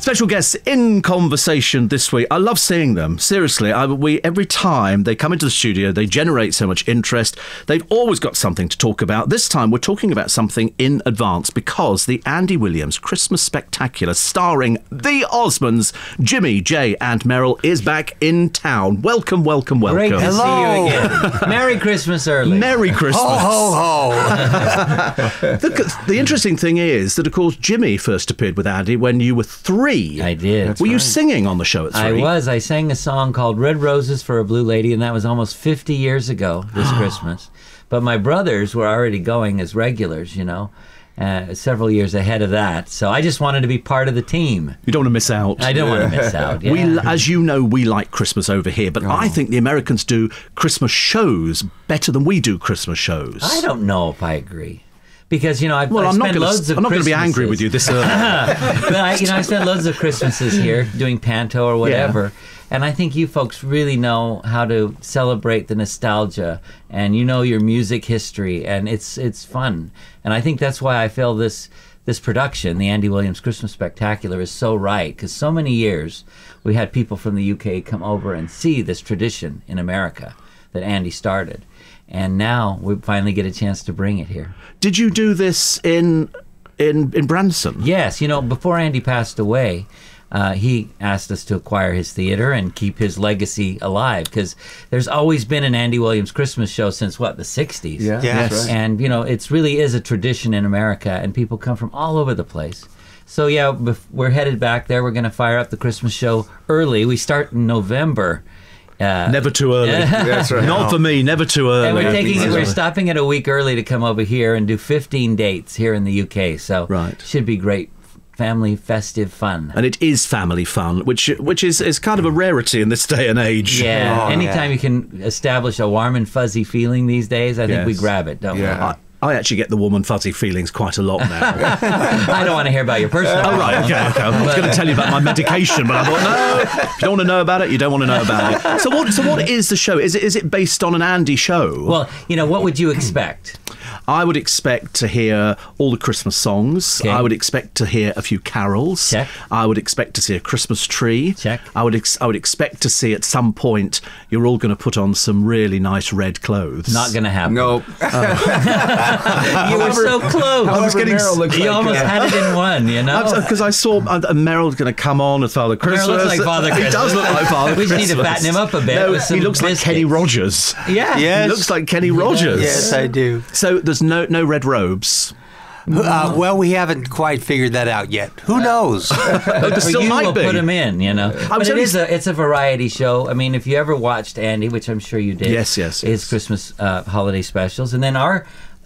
Special guests in conversation this week. I love seeing them. Seriously, every time they come into the studio, they generate so much interest. They've always got something to talk about. This time, we're talking about something in advance because the Andy Williams Christmas Spectacular, starring the Osmonds, Jimmy, Jay, and Meryl, is back in town. Welcome, welcome, welcome. Great to see you again. Merry Christmas early. Merry Christmas. Ho, ho, ho. The interesting thing is that, of course, Jimmy first appeared with Andy when you were 3. I did. Were you singing on the show at 3? I was. I sang a song called Red Roses for a Blue Lady, and that was almost 50 years ago this Christmas. But my brothers were already going as regulars, you know, several years ahead of that. So I just wanted to be part of the team. You don't want to miss out. I don't want to miss out. Yeah. As you know, we like Christmas over here, but I think the Americans do Christmas shows better than we do Christmas shows. I don't know if I agree. Because, you know, I'm not going to be angry with you this early. But I spent loads of Christmases here doing panto or whatever. Yeah. And I think you folks really know how to celebrate the nostalgia, and you know your music history, and it's fun. And I think that's why I feel this production, the Andy Williams Christmas Spectacular, is so right. Because so many years we had people from the UK come over and see this tradition in America that Andy started. And now we finally get a chance to bring it here. Did you do this in Branson? Yes. You know, before Andy passed away, he asked us to acquire his theater and keep his legacy alive, because there's always been an Andy Williams Christmas show since, what, the 60s? Yeah. Yes. Right. And, you know, it really is a tradition in America, and people come from all over the place. So, yeah, we're headed back there. We're going to fire up the Christmas show early. We start in November. Never too early. That's right. Not for me, never too early. And we're stopping it a week early to come over here and do 15 dates here in the UK. So should be great family festive fun. And it is family fun, which is kind of a rarity in this day and age. Yeah. Anytime you can establish a warm and fuzzy feeling these days, I think we grab it, don't we? I actually get the warm and fuzzy feelings quite a lot now. I don't want to hear about your personal. Oh, right, okay. I was going to tell you about my medication, but I thought, no, if you don't want to know about it, you don't want to know about it. So what is the show? Is it based on an Andy show? Well, you know, what would you expect? I would expect to hear all the Christmas songs. Okay. I would expect to hear a few carols. Check. I would expect to see a Christmas tree. Check. I would expect to see at some point you're all going to put on some really nice red clothes. Not going to happen. Nope. You were so close. You almost had it in one, you know? Because I saw Meryl's going to come on as Father Christmas. Meryl looks like Father Christmas. He does look like Father Christmas. We just need to fatten him up a bit. No, he looks like Kenny Rogers. Yeah. Yes. He looks like Kenny Rogers. Yes, I do. So there's no red robes. Well, we haven't quite figured that out yet. Who knows? There still might be. Put him in, you know. But it's a variety show. I mean, if you ever watched Andy, which I'm sure you did. Yes. His Christmas holiday specials, and then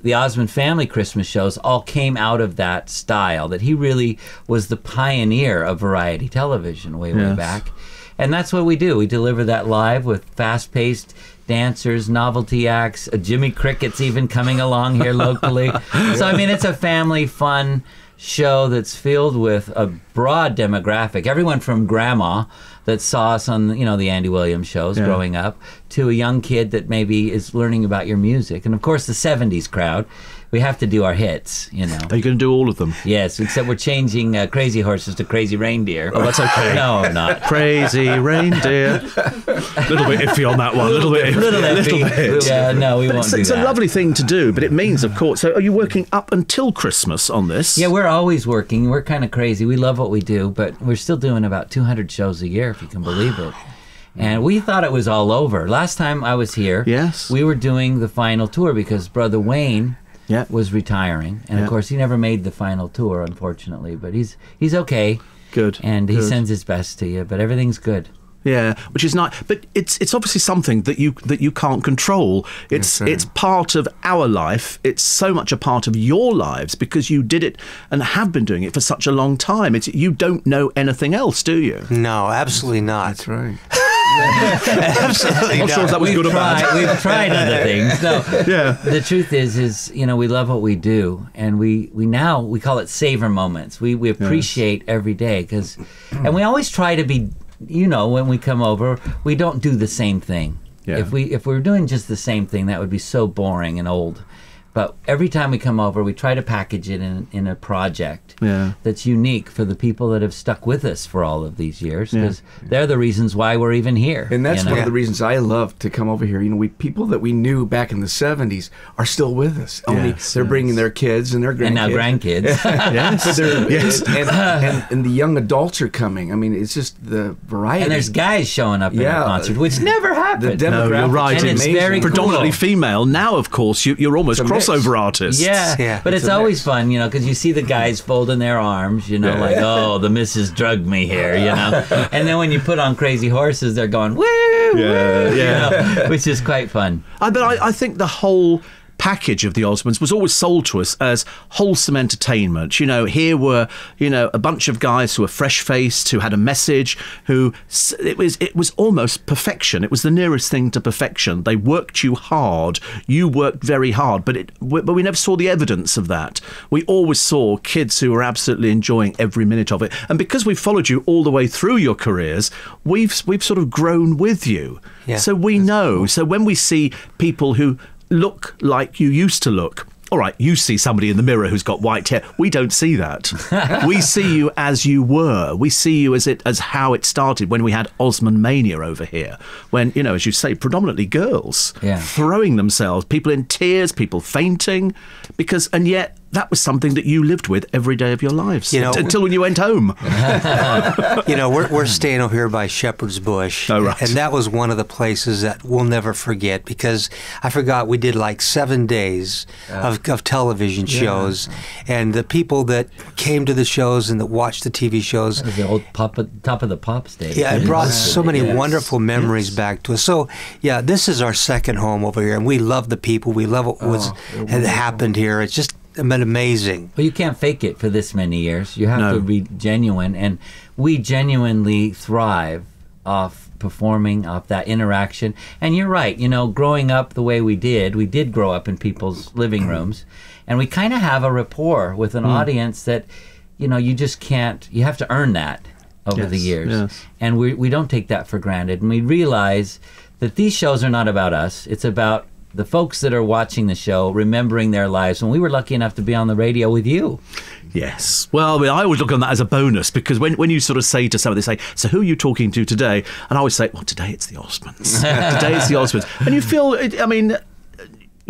the Osmond family Christmas shows all came out of that style, that he really was the pioneer of variety television way back. And that's what we do. We deliver that live with fast-paced dancers, novelty acts, Jimmy Cricket's even coming along here locally. So, I mean, it's a family fun show that's filled with a broad demographic. Everyone from grandma that saw us on, you know, the Andy Williams shows growing up, to a young kid that maybe is learning about your music. And, of course, the 70s crowd. We have to do our hits, you know. Are you going to do all of them? Yes, except we're changing Crazy Horses to Crazy Reindeer. Oh, that's okay. No, not. Crazy Reindeer. A little bit iffy on that one. A little bit iffy. Yeah, no, we won't do that. It's a lovely thing to do, but it means, of course... So are you working up until Christmas on this? Yeah, we're always working. We're kind of crazy. We love what we do, but we're still doing about 200 shows a year, if you can believe it. And we thought it was all over. Last time I was here, we were doing the final tour because Brother Wayne... was retiring, and of course he never made the final tour, unfortunately. But he's okay. Good. And he sends his best to you. But everything's good. Yeah, which is nice. But it's obviously something that you can't control. It's part of our life. It's so much a part of your lives because you did it and have been doing it for such a long time. You don't know anything else, do you? No, absolutely not. That's right. Absolutely I'm not sure if that was good or bad. We've tried other things. No, the truth is you know, we love what we do, and we call it savor moments. We appreciate every day and we always try to be, you know, when we come over, we don't do the same thing. If we were doing just the same thing, that would be so boring and old. But every time we come over, we try to package it in a project that's unique for the people that have stuck with us for all of these years, because they're the reasons why we're even here. And that's one of the reasons I love to come over here. You know, people that we knew back in the 70s are still with us. Only they're bringing their kids and their grandkids. And now grandkids. And the young adults are coming. I mean, it's just the variety. And there's guys showing up in the concert, which never happened. The demographic, you're right. And it's very predominantly cool. female. Now, of course, you're almost crossover artists. Yeah. But it's always fun, you know, because you see the guys folding their arms, you know, like, oh, the missus drugged me here, you know. And then when you put on Crazy Horses, they're going, woo, woo, you know, which is quite fun. But I think the whole package of the Osmonds was always sold to us as wholesome entertainment. You know, here were, you know, a bunch of guys who were fresh-faced, who had a message, who it was almost perfection. It was the nearest thing to perfection. They worked you hard. You worked very hard, but we never saw the evidence of that. We always saw kids who were absolutely enjoying every minute of it. And because we've followed you all the way through your careers, we've sort of grown with you. Yeah, so we know. Cool. So when we see people who look like you used to look. All right, you see somebody in the mirror who's got white hair. We don't see that. We see you as you were. We see you as how it started when we had Osmond Mania over here. When, you know, as you say, predominantly girls throwing themselves, people in tears, people fainting, and yet that was something that you lived with every day of your lives, you know, until when you went home. You know, we're staying over here by Shepherd's Bush, and that was one of the places that we'll never forget, because I forgot we did like 7 days of television shows, and the people that came to the shows and that watched the TV shows. The old Top of the Pops days. Yeah, it brought so many wonderful memories back to us. So, yeah, this is our second home over here, and we love the people. We love what had happened here. It's just been amazing. Well, you can't fake it for this many years. You have to be genuine, and we genuinely thrive off performing, off that interaction. And you're right, you know, growing up the way we did grow up in people's living rooms, and we kind of have a rapport with an audience that, you know, you just can't, you have to earn that over the years. And we don't take that for granted, and we realize that these shows are not about us. It's about the folks that are watching the show, remembering their lives. And we were lucky enough to be on the radio with you. Yes. Well, I mean, I always look on that as a bonus, because when you sort of say to somebody, they say, so who are you talking to today? And I always say, well, today it's the Osmonds. Today it's the Osmonds. And you feel, I mean,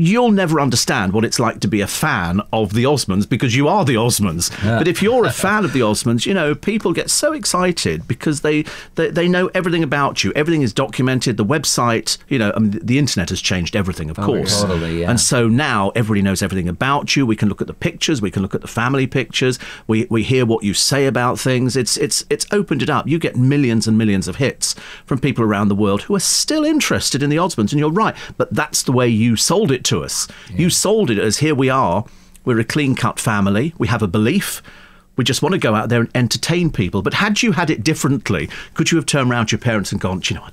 you'll never understand what it's like to be a fan of the Osmonds, because you are the Osmonds. But if you're a fan of the Osmonds, you know, people get so excited because they know everything about you. Everything is documented. The website, you know, I mean, the internet has changed everything, of course. Totally, yeah. And so now everybody knows everything about you. We can look at the pictures. We can look at the family pictures. We hear what you say about things. It's opened it up. You get millions and millions of hits from people around the world who are still interested in the Osmonds. And you're right, but that's the way you sold it to us. You sold it as, here we are, we're a clean-cut family, we have a belief, we just want to go out there and entertain people. But had you had it differently, could you have turned around to your parents and gone, you know,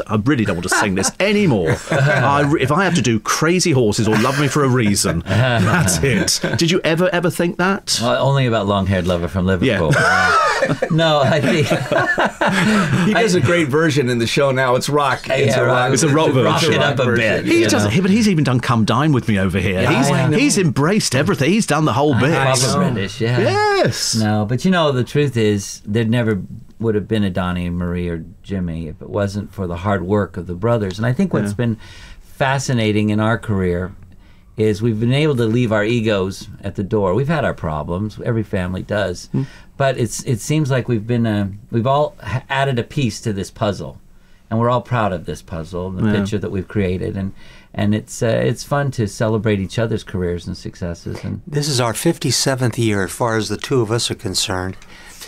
I really don't want to sing this anymore. If I have to do Crazy Horses or Love Me for a Reason, that's it. Did you ever think that? Well, only about Long-Haired Lover from Liverpool. No, I think he does a great version in the show now. It's rock. It's a rock version. Rock it up a bit. But he's even done Come Dine With Me over here. He's embraced everything. He's done the whole bit. British, Yes. No, but you know, the truth is, there never would have been a Donnie, Marie, or Jimmy if it wasn't for the hard work of the brothers. And I think what's been fascinating in our career is we've been able to leave our egos at the door. We've had our problems. Every family does. But it seems like we've all added a piece to this puzzle, and we're all proud of this puzzle, the picture that we've created, and it's fun to celebrate each other's careers and successes. And this is our 57th year, as far as the two of us are concerned.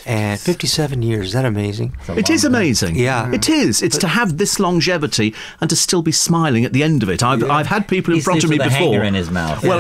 And 57 years, is that amazing? It is amazing. Yeah. It is. It's to have this longevity and to still be smiling at the end of it. I've had people in front of me before. He sleeps with a hanger in his mouth. Well,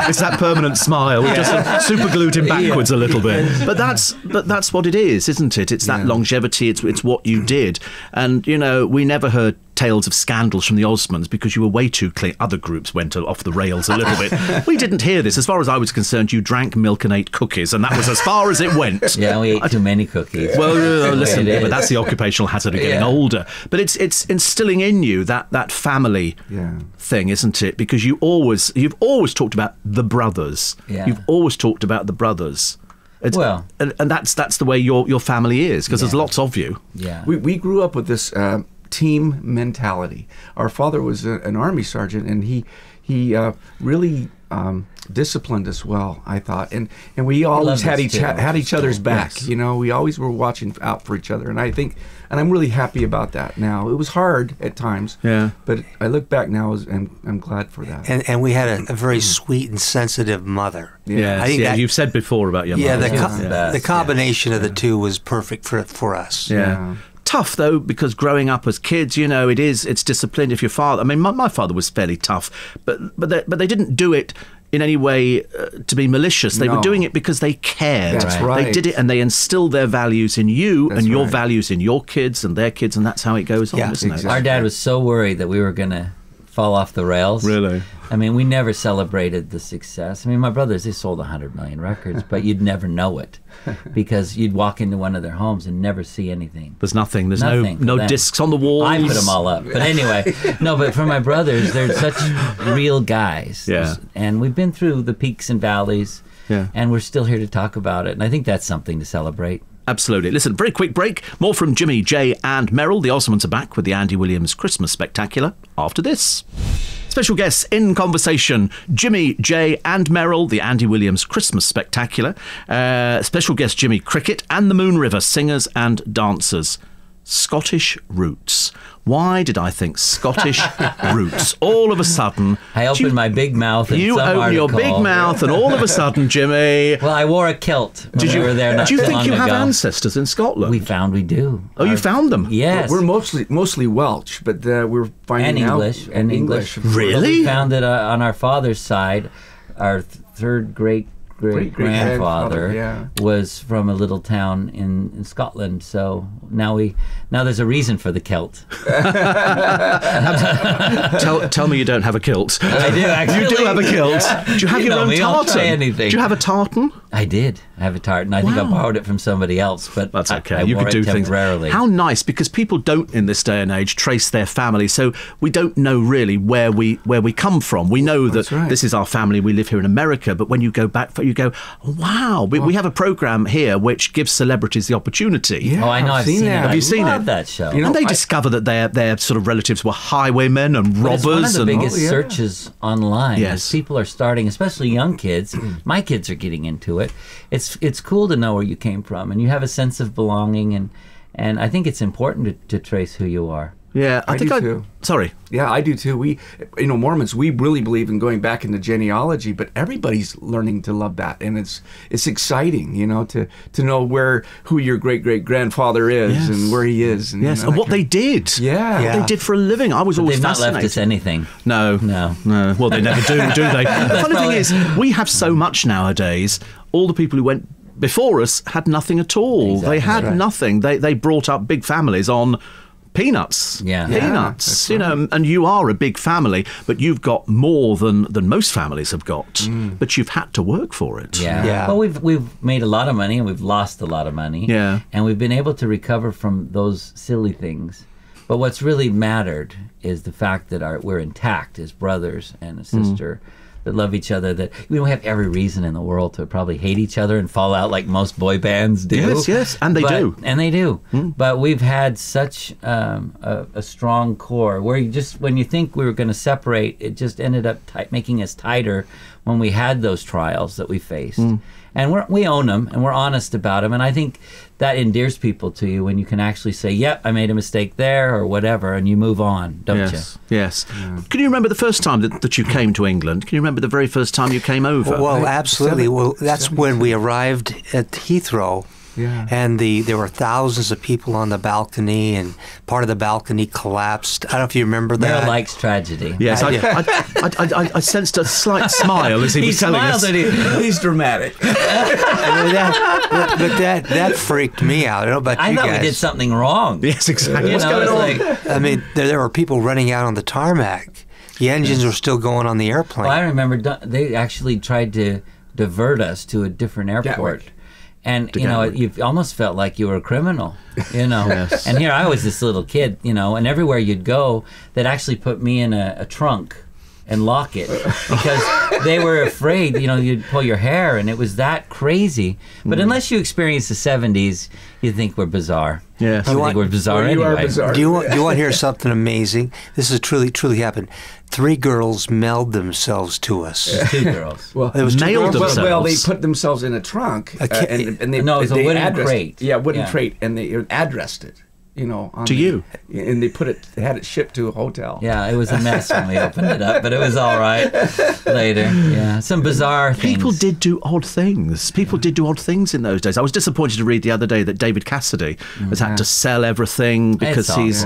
It's that permanent smile. We just super glued him backwards a little bit. But that's what it is, isn't it? It's that longevity. It's what you did. And, you know, we never heard tales of scandals from the Osmonds because you were way too clean. Other groups went off the rails a little bit. We didn't hear this. As far as I was concerned, you drank milk and ate cookies, and that was as far as it went. Yeah, we ate too many cookies. Well, listen, but that's the occupational hazard of getting older. But it's instilling in you that family thing, isn't it? Because you've always talked about the brothers. Yeah. You've always talked about the brothers. And that's the way your family is, because there's lots of you. Yeah. We grew up with this team mentality. Our father was an army sergeant, and he really disciplined us well, I thought, and we always had each other's back. Yes. You know, we always were watching out for each other, and I'm really happy about that now. It was hard at times, but I look back now and I'm glad for that. And we had a very sweet and sensitive mother. Yeah, I think you've said before about your mother. The combination of the two was perfect for us. Yeah. Tough though, because growing up as kids, you know, it's disciplined. If your father, I mean, my father was fairly tough, but they didn't do it in any way to be malicious. They were doing it because they cared. That's right. They did it, and they instilled their values in you, and your values in your kids and their kids, and that's how it goes on, isn't it? Our dad was so worried that we were going to fall off the rails. Really? I mean, we never celebrated the success. I mean, my brothers, they sold 100 million records, but you'd never know it because you'd walk into one of their homes and never see anything. There's nothing. There's no discs on the walls. I put them all up. But anyway, but for my brothers, they're such real guys. Yeah. And we've been through the peaks and valleys, and we're still here to talk about it. And I think that's something to celebrate. Absolutely. Listen, very quick break. More from Jimmy, Jay and Merrill. The Osmonds are back with the Andy Williams Christmas Spectacular after this. Special guests in conversation, Jimmy, Jay and Merrill, the Andy Williams Christmas Spectacular. Special guest Jimmy Cricket and the Moon River singers and dancers. Scottish roots. Why did I think Scottish roots? All of a sudden... I opened my big mouth in some article. You opened your big mouth and all of a sudden, Jimmy... Well, I wore a kilt when we were there not Do you too think long you have ago. ancestors in Scotland? We do. Oh, you found them? Yes. We're mostly Welsh, but we're finding English, out... and English. Really? But we found it on our father's side. Our third great-great-grandfather was from a little town in Scotland. So now there's a reason for the kilt. Tell me you don't have a kilt. I do, actually. You do have a kilt. Do you have your own tartan? I'll try anything. Do you have a tartan? I did. I have a tartan. I think I borrowed it from somebody else, but that's okay. I You wore could do it things. temporarily. How nice, because people don't in this day and age trace their family, so we don't know really where we come from. We know that this is our family. We live here in America, but when you go back, you go, oh, wow. We have a program here which gives celebrities the opportunity. Yeah, I know. I've seen that. Have you seen it? That show. You know, and they discover that their sort of relatives were highwaymen and robbers. It's one of the biggest searches online. Yes. As people are starting, especially young kids. My kids are getting into it. It's cool to know where you came from, and you have a sense of belonging, and I think it's important to trace who you are. Yeah, I think do too. Sorry. Yeah, I do too. We, Mormons, we really believe in going back into genealogy, but everybody's learning to love that, and it's exciting, to know who your great-great-grandfather is and where he is, and and what they did. What they did for a living. I was always fascinated. They've not left us anything. No. Well, they never do they? The funny thing is, we have so much nowadays. All the people who went before us had nothing at all. Exactly. They had nothing. They brought up big families on peanuts. Peanuts. And you are a big family, but you've got more than most families have got. But you've had to work for it. Well, we've made a lot of money, and we've lost a lot of money. And we've been able to recover from those silly things. But what's really mattered is the fact that we're intact as brothers and a sister that love each other, that we have every reason in the world to probably hate each other and fall out like most boy bands do. Yes, and they do. And they do. But we've had such a strong core where when you think we were going to separate, it just ended up making us tighter when we had those trials that we faced. And we own them, and we're honest about them. And I think that endears people to you when you can actually say, yep, I made a mistake there or whatever, and you move on, don't you? Yes. Can you remember the first time that you came to England? Can you remember the very first time you came over? Well, absolutely. Well, that's when we arrived at Heathrow. Yeah. And there were thousands of people on the balcony, and part of the balcony collapsed. I don't know if you remember that. Merrill likes tragedy. Yes, I sensed a slight smile as he was telling us. He's dramatic. But that freaked me out. I don't know about you guys. I thought we did something wrong. Yes, exactly. What's going on? I mean, there were people running out on the tarmac. The engines were still going on the airplane. Well, I remember they actually tried to divert us to a different airport. And, you almost felt like you were a criminal, Yes. And here I was this little kid, and everywhere you'd go, they'd actually put me in a trunk and lock it because they were afraid, you'd pull your hair, and it was that crazy. But unless you experience the 70s, you think we're bizarre. Yes. I think we're bizarre you anyway. are bizarre. Do you want to hear something amazing? This has truly happened. 3 girls mailed themselves to us. 2 girls. Well, It was mailed themselves. Well, they put themselves in a trunk, and they No, it was a wooden addressed crate. Yeah, wooden Yeah. crate, and they addressed it. To you. And they had it shipped to a hotel. Yeah, it was a mess when we opened it up, but it was all right later. Yeah, some bizarre things. People did do odd things. People did do odd things in those days. I was disappointed to read the other day that David Cassidy has had to sell everything because that's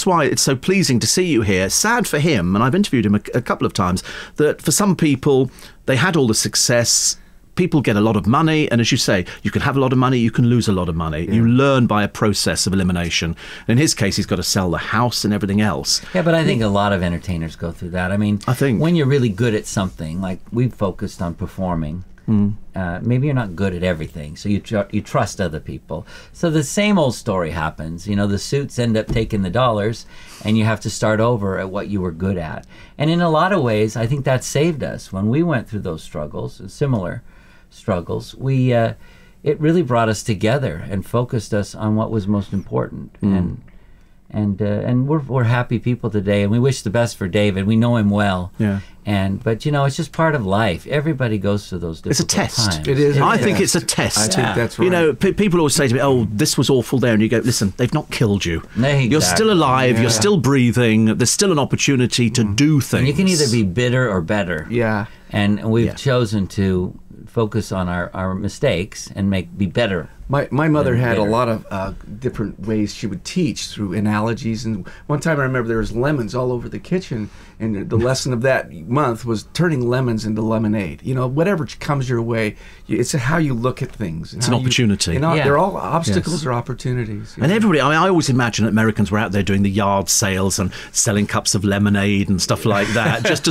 why it's so pleasing to see you here. Sad for him, and I've interviewed him a couple of times, that for some people they had all the success. People get a lot of money, and as you say, you can have a lot of money, you can lose a lot of money. Yeah. You learn by a process of elimination. In his case, he's got to sell the house and everything else. Yeah, but I think a lot of entertainers go through that. I mean, when you're really good at something, like we've focused on performing, maybe you're not good at everything, so you trust other people. So the same old story happens. The suits end up taking the dollars, and you have to start over at what you were good at. And in a lot of ways, I think that saved us. When we went through those struggles, similar struggles, it really brought us together and focused us on what was most important. And we're happy people today, and we wish the best for David. We know him well. Yeah. But it's just part of life. Everybody goes through those difficult times. It's a test. It is. I think it's a test. I think that's right. People always say to me, "Oh, this was awful there," and you go, "Listen, they've not killed you. Exactly. You're still alive. Yeah. You're still breathing. There's still an opportunity to do things. And you can either be bitter or better." Yeah. And we've chosen to focus on our mistakes and be better. My mother had a lot of different ways she would teach through analogies, and one time I remember there was lemons all over the kitchen, and the lesson of that month was turning lemons into lemonade. Whatever comes your way, it's how you look at things. It's an opportunity. They're all obstacles or opportunities. And everybody, I always imagine that Americans were out there doing the yard sales and selling cups of lemonade and stuff like that, just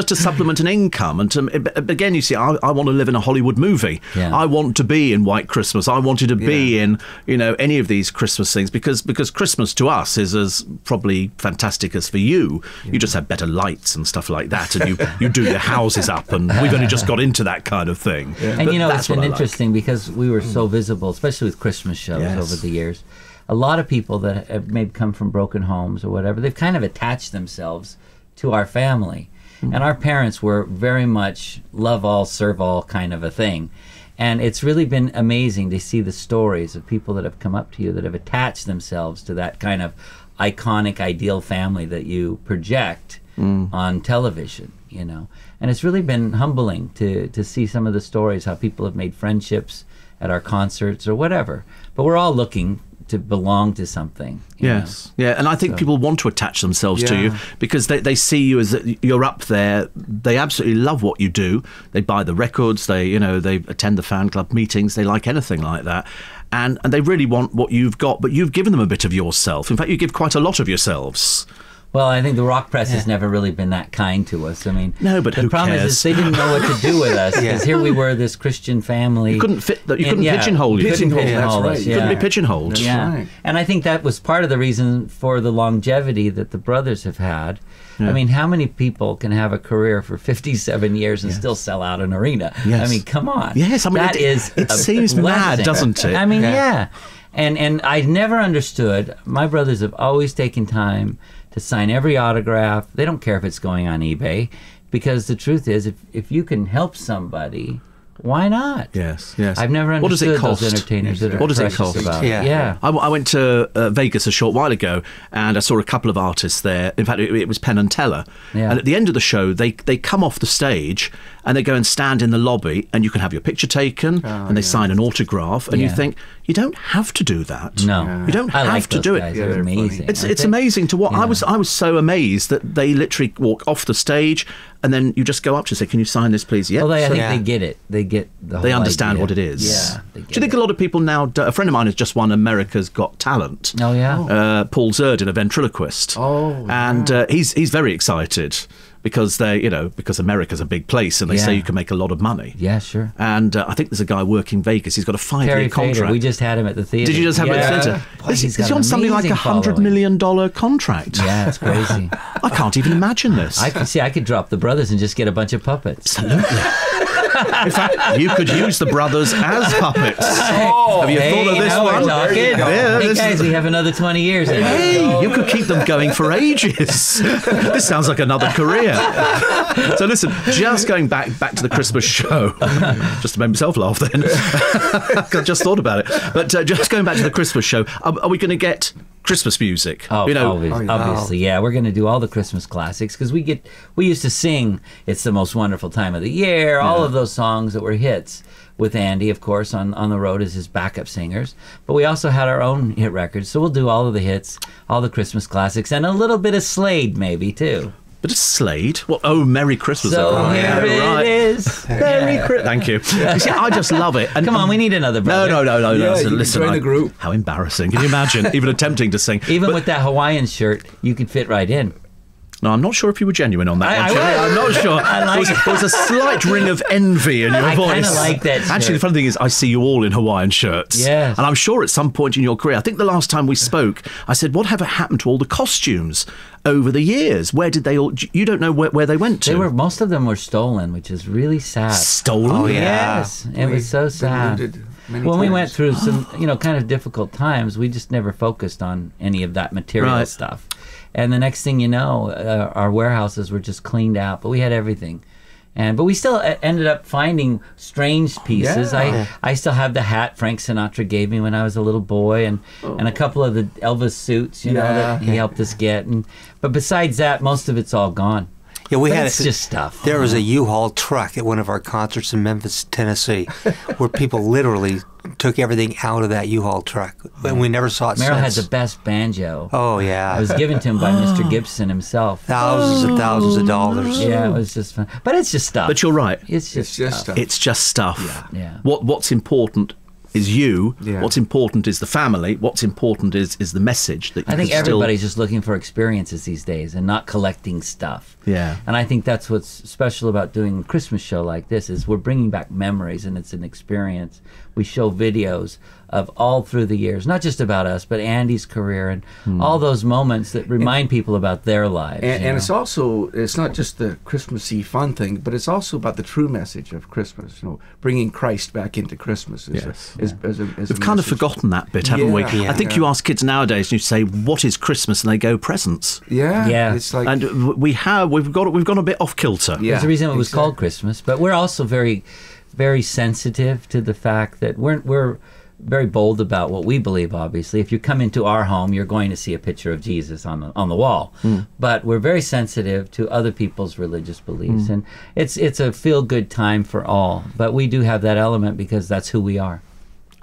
to supplement an income. And again, you see, I want to live in a Hollywood movie. Yeah. I want to be in White Christmas. I wanted to be in any of these Christmas things because Christmas to us is as probably fantastic as for you. You just have better lights and stuff like that, and you do your houses up, and we've only just got into that kind of thing. Yeah. And it's been interesting because we were so visible, especially with Christmas shows over the years. A lot of people that have maybe come from broken homes or whatever, they've kind of attached themselves to our family. And our parents were very much love all, serve all kind of a thing. And it's really been amazing to see the stories of people that have come up to you that have attached themselves to that kind of iconic, ideal family that you project on television, And it's really been humbling to see some of the stories, how people have made friendships at our concerts or whatever. But we're all looking to belong to something. Yes. Yeah, and I think people want to attach themselves to you because they see you as you're up there. They absolutely love what you do. They buy the records. They attend the fan club meetings. They like anything like that. And they really want what you've got, but you've given them a bit of yourself. In fact, you give quite a lot of yourselves. Well, I think the rock press has never really been that kind to us. I mean, no, but the problem is they didn't know what to do with us because here we were, this Christian family. You couldn't pigeonhole you. You couldn't pigeonhole us. You couldn't be pigeonholed. That's right. And I think that was part of the reason for the longevity that the brothers have had. Yeah. I mean, how many people can have a career for 57 years and still sell out an arena? Yes. I mean, come on. Yes, I mean, it seems mad, doesn't it? I mean, And I never understood. My brothers have always taken time to sign every autograph. They don't care if it's going on eBay, because the truth is, if you can help somebody Why not? Yes, yes. I've never What does it understood cost? those entertainers that are What does it precious cost? about it. Yeah. Yeah. I went to Vegas a short while ago, and I saw a couple of artists there. In fact, it was Penn and Teller. Yeah. And at the end of the show, they come off the stage and they go and stand in the lobby, and you can have your picture taken, and they sign an autograph, and you Yeah. think, you don't have to do that. No. You don't I have like to those do guys. it. They're they're amazing. It's aren't they? amazing to watch. Yeah. I was so amazed that they literally walk off the stage, and then you just go up to say, "Can you sign this, please?" Yeah. Well, I think Yeah. they get it. They get the whole They understand idea. what it is. Yeah. They Do get you think it. a lot of people now? A friend of mine has just won America's Got Talent. Oh, yeah. Paul Zerdin, a ventriloquist. Oh, and he's very excited because because America's a big place, and they say Yeah. you can make a lot of money. Yeah, sure. And I think there's a guy working Vegas. He's got a 5-year Terry contract. Fader. We just had him at the theater. Did you just have him at the theatre? Boy, Is he's he got on an something like amazing $100 following. million contract? Yeah, it's crazy. I can't even imagine this. I could drop the brothers and just get a bunch of puppets. Absolutely. In fact, you could use the brothers as puppets. Have you thought of this now one? we're talking. Yeah, Hey this guys, is- we have another 20 years. Hey, you could keep them going for ages. This sounds like another career. So listen, just going back to the Christmas show, just to make myself laugh then. I just thought about it. But just going back to the Christmas show, are we going to get Christmas music? Oh, obviously, yeah. We're going to do all the Christmas classics because we used to sing "It's the Most Wonderful Time of the Year," all of those songs that were hits with Andy, of course, on the road as his backup singers. But we also had our own hit records, so we'll do all of the hits, all the Christmas classics, and a little bit of Slade maybe too. But it's Slade. What? Oh, Merry Christmas! So Oh, here yeah, it right. is. Merry Christmas. Thank you. You see, I just love it. And, Come on, we need another brother. No. Yeah, So you can listen, join the group. How embarrassing! Can you imagine even attempting to sing? Even with that Hawaiian shirt, you could fit right in. No, I'm not sure if you were genuine on that I one. was. Jerry. I'm not sure. I like there was a slight ring of envy in your I voice. kinda like that shirt. Actually, the funny thing is, I see you all in Hawaiian shirts. Yes. And I'm sure at some point in your career, I think the last time we spoke, I said, whatever happened to all the costumes over the years? Where did they all... You don't know where they went to? Most of them were stolen, which is really sad. Stolen? Oh, yeah. Yes, it was so sad. looted many When we times. went through some, kind of difficult times, we just never focused on any of that material Right. stuff. And the next thing you know, our warehouses were just cleaned out, but we had everything. But we still ended up finding strange pieces. Yeah. I still have the hat Frank Sinatra gave me when I was a little boy, and a couple of the Elvis suits, that he helped us get. But besides that, most of it's all gone. Yeah, we But had it's just stuff. There was a U-Haul truck at one of our concerts in Memphis, Tennessee, where people literally took everything out of that U-Haul truck, and we never saw it Merrill had since. the best banjo. Oh yeah, It was given to him by Mr. Gibson himself. thousands and thousands of dollars. Yeah, it was just fun. But it's just stuff. But you're right. It's just stuff. It's just stuff. Yeah. What's important is you. Yeah. What's important is the family. What's important is the message that you I think can still- everybody's just looking for experiences these days and not collecting stuff. Yeah. And I think that's what's special about doing a Christmas show like this is we're bringing back memories and it's an experience. We show videos of all through the years, not just about us, but Andy's career and all those moments that remind people about their lives. And it's not just the Christmassy fun thing, but it's also about the true message of Christmas. Bringing Christ back into Christmas. Yes. We've We've kind of forgotten that bit, haven't we? Yeah. I think you ask kids nowadays and you say, "What is Christmas?" and they go, "Presents." Yeah. Yeah. It's like And we've gone a bit off kilter. Yeah. There's a reason it was called Christmas, but we're also very, very sensitive to the fact that we're very bold about what we believe. Obviously, if you come into our home, you're going to see a picture of Jesus on the wall. But we're very sensitive to other people's religious beliefs, and it's a feel good time for all. But we do have that element because that's who we are.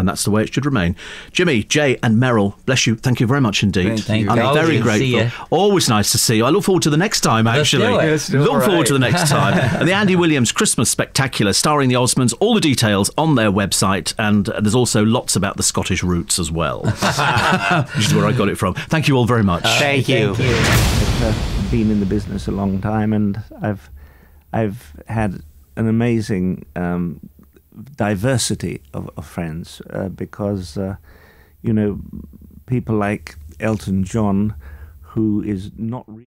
And that's the way it should remain. Jimmy, Jay and Merrill, bless you. Thank you very much indeed. Thank you. I'm Always very good to see grateful. you. Always nice to see you. I look forward to the next time, actually. do it. Let's do it. Look All forward right. to the next time. And the Andy Williams Christmas Spectacular starring the Osmonds, all the details on their website. And there's also lots about the Scottish roots as well, which is where I got it from. Thank you all very much. Thank you. I've been in the business a long time, and I've had an amazing diversity of friends because people like Elton John, who is not